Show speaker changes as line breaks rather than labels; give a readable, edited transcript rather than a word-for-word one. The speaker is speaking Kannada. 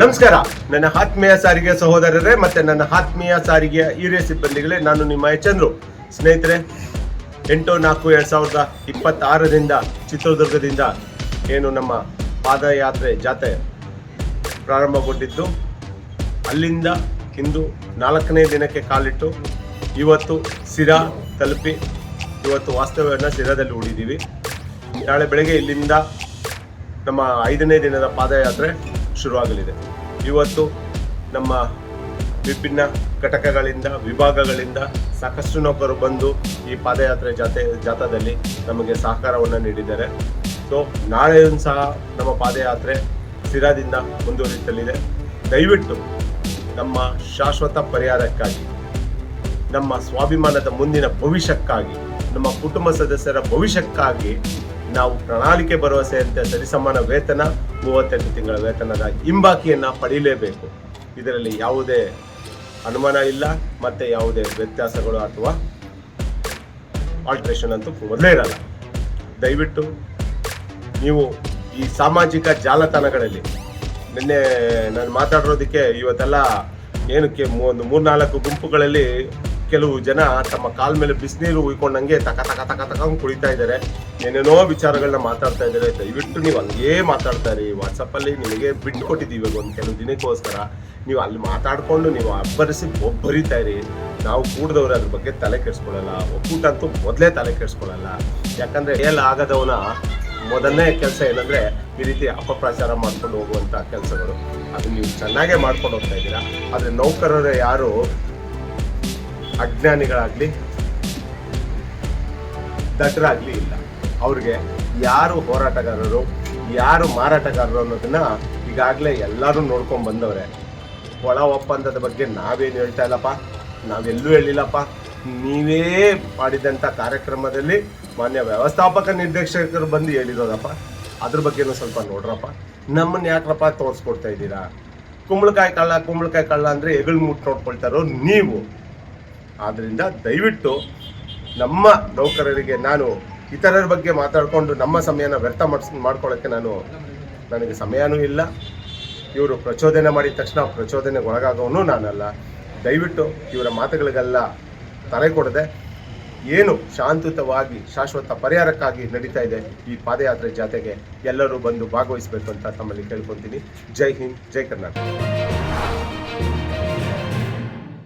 ನಮಸ್ಕಾರ ನನ್ನ ಆತ್ಮೀಯ ಸಾರಿಗೆ ಸಹೋದರರೇ ಮತ್ತೆ ನನ್ನ ಆತ್ಮೀಯ ಸಾರಿಗೆಯ ಹಿರಿಯ ಸಿಬ್ಬಂದಿಗಳೇ, ನಾನು ನಿಮ್ಮ ಚಂದ್ರು. ಸ್ನೇಹಿತರೆ, 8/4/2026 ಚಿತ್ರದುರ್ಗದಿಂದ ಏನು ನಮ್ಮ ಪಾದಯಾತ್ರೆ ಜಾಥೆ ಪ್ರಾರಂಭಗೊಂಡಿದ್ದು, ಅಲ್ಲಿಂದ ಇಂದು 4ನೇ ದಿನಕ್ಕೆ ಕಾಲಿಟ್ಟು ಇವತ್ತು ಸಿರಾ ತಲುಪಿ ಇವತ್ತು ವಾಸ್ತವ್ಯವನ್ನು ಸಿರಾದಲ್ಲಿ ಹೂಡಿದ್ದೀವಿ. ನಾಳೆ ಬೆಳಗ್ಗೆ ಇಲ್ಲಿಂದ ನಮ್ಮ 5ನೇ ದಿನದ ಪಾದಯಾತ್ರೆ ಶುರುವಾಗಲಿದೆ. ಇವತ್ತು ನಮ್ಮ ವಿಭಿನ್ನ ಘಟಕಗಳಿಂದ ವಿಭಾಗಗಳಿಂದ ಸಾಕಷ್ಟು ನೌಕರು ಬಂದು ಈ ಪಾದಯಾತ್ರೆ ಜಾಥಾದಲ್ಲಿ ನಮಗೆ ಸಹಕಾರವನ್ನು ನೀಡಿದ್ದಾರೆ. ಸೊ ನಾಳೆಯೂ ಸಹ ನಮ್ಮ ಪಾದಯಾತ್ರೆ ಸಿರಾದಿಂದ ಮುಂದುವರಿಸಲಿದೆ. ದಯವಿಟ್ಟು ನಮ್ಮ ಶಾಶ್ವತ ಪರಿಹಾರಕ್ಕಾಗಿ, ನಮ್ಮ ಸ್ವಾಭಿಮಾನದ ಮುಂದಿನ ಭವಿಷ್ಯಕ್ಕಾಗಿ, ನಮ್ಮ ಕುಟುಂಬ ಸದಸ್ಯರ ಭವಿಷ್ಯಕ್ಕಾಗಿ ನಾವು ಪ್ರಣಾಳಿಕೆ ಭರವಸೆಯಂತೆ ಸರಿಸಮಾನ ವೇತನ 38 ತಿಂಗಳ ವೇತನದ ಹಿಂಬಾಕಿಯನ್ನು ಪಡೀಲೇಬೇಕು. ಇದರಲ್ಲಿ ಯಾವುದೇ ಅನುಮಾನ ಇಲ್ಲ, ಮತ್ತೆ ಯಾವುದೇ ವ್ಯತ್ಯಾಸಗಳು ಅಥವಾ ಆಲ್ಟ್ರೇಷನ್ ಅಂತೂ ಮೊದಲೇ ಇರಲ್ಲ. ದಯವಿಟ್ಟು ನೀವು ಈ ಸಾಮಾಜಿಕ ಜಾಲತಾಣಗಳಲ್ಲಿ ನಿನ್ನೆ ನಾನು ಮಾತಾಡಿರೋದಕ್ಕೆ ಇವತ್ತೆಲ್ಲ ಏನಕ್ಕೆ ಒಂದು 3-4 ಗುಂಪುಗಳಲ್ಲಿ ಕೆಲವು ಜನ ತಮ್ಮ ಕಾಲ ಮೇಲೆ ಬಿಸಿನೀರು ಉಯ್ಕೊಂಡಂಗೆ ತಕ ಕುಡಿತಾ ಇದ್ದಾರೆ, ಏನೇನೋ ವಿಚಾರಗಳನ್ನ ಮಾತಾಡ್ತಾ ಇದ್ದಾರೆ. ದಯವಿಟ್ಟು ನೀವು ಹಂಗೇ ಮಾತಾಡ್ತಾರೆ. ವಾಟ್ಸಪ್ಪಲ್ಲಿ ನಿಮಗೆ ಬಿಟ್ಟು ಕೊಟ್ಟಿದ್ದೀವಿ ಒಂದು ಕೆಲವು ದಿನಕ್ಕೋಸ್ಕರ. ನೀವು ಅಲ್ಲಿ ಮಾತಾಡಿಕೊಂಡು ನೀವು ಅಬ್ಬರಿಸಿ ಒಬ್ಬರಿತಾ ಇರಿ. ನಾವು ಕೂಡಿದವ್ರು ಅದ್ರ ಬಗ್ಗೆ ತಲೆ ಕೆಡಿಸ್ಕೊಳ್ಳಲ್ಲ. ಒಕ್ಕೂಟ ಅಂತೂ ಮೊದಲೇ ತಲೆ ಕೆಡಿಸ್ಕೊಳ್ಳಲ್ಲ. ಯಾಕಂದರೆ ಆಗದವನ ಮೊದಲನೇ ಕೆಲಸ ಏನಂದರೆ ಈ ರೀತಿ ಅಪಪ್ರಚಾರ ಮಾಡ್ಕೊಂಡು ಹೋಗುವಂಥ ಕೆಲಸಗಳು. ಅದು ನೀವು ಚೆನ್ನಾಗೇ ಮಾಡ್ಕೊಂಡು ಹೋಗ್ತಾ ಇದ್ದೀರಾ. ಆದರೆ ನೌಕರರು ಯಾರು ಅಜ್ಞಾನಿಗಳಾಗಲಿ ದಡ್ಡರಾಗಲಿ ಇಲ್ಲ. ಅವ್ರಿಗೆ ಯಾರು ಹೋರಾಟಗಾರರು ಯಾರು ಮಾರಾಟಗಾರರು ಅನ್ನೋದನ್ನ ಈಗಾಗಲೇ ಎಲ್ಲರೂ ನೋಡ್ಕೊಂಡು ಬಂದವ್ರೆ. ಒಳ ಒಪ್ಪಂದದ ಬಗ್ಗೆ ನಾವೇನು ಹೇಳ್ತಾ ಇಲ್ಲಪ್ಪ, ನಾವೆಲ್ಲೂ ಹೇಳಿಲ್ಲಪ್ಪ. ನೀವೇ ಮಾಡಿದಂಥ ಕಾರ್ಯಕ್ರಮದಲ್ಲಿ ಮಾನ್ಯ ವ್ಯವಸ್ಥಾಪಕ ನಿರ್ದೇಶಕರು ಬಂದು ಹೇಳಿರೋದಪ್ಪ. ಅದ್ರ ಬಗ್ಗೆನೂ ಸ್ವಲ್ಪ ನೋಡ್ರಪ್ಪ. ನಮ್ಮನ್ನು ಯಾಕ್ರಪ್ಪ ತೋರಿಸ್ಕೊಡ್ತಾ ಇದ್ದೀರಾ? ಕುಂಬಳಕಾಯಿ ಕಳ್ಳ ಅಂದರೆ ಹೆಗಲು ಮುಟ್ಟು ನೋಡ್ಕೊಳ್ತಾರೋ ನೀವು. ಆದ್ದರಿಂದ ದಯವಿಟ್ಟು ನಮ್ಮ ನೌಕರರಿಗೆ, ನಾನು ಇತರರ ಬಗ್ಗೆ ಮಾತಾಡಿಕೊಂಡು ನಮ್ಮ ಸಮಯನ ವ್ಯರ್ಥ ಮಾಡ್ಕೊಳ್ಳೋಕ್ಕೆ ನನಗೆ ಸಮಯನೂ ಇಲ್ಲ. ಇವರು ಪ್ರಚೋದನೆ ಮಾಡಿದ ತಕ್ಷಣ ಪ್ರಚೋದನೆಗೆ ಒಳಗಾಗೋನು ನಾನಲ್ಲ. ದಯವಿಟ್ಟು ಇವರ ಮಾತುಗಳಿಗೆಲ್ಲ ತಲೆ ಕೊಡದೆ ಏನು ಶಾಂತಿಯುತವಾಗಿ ಶಾಶ್ವತ ಪರಿಹಾರಕ್ಕಾಗಿ ನಡೀತಾ ಇದೆ ಈ ಪಾದಯಾತ್ರೆ ಜಾಥೆಗೆ ಎಲ್ಲರೂ ಬಂದು ಭಾಗವಹಿಸಬೇಕು ಅಂತ ತಮ್ಮಲ್ಲಿ ಕೇಳ್ಕೊತೀನಿ. ಜೈ ಹಿಂದ್, ಜೈ ಕರ್ನಾಟಕ.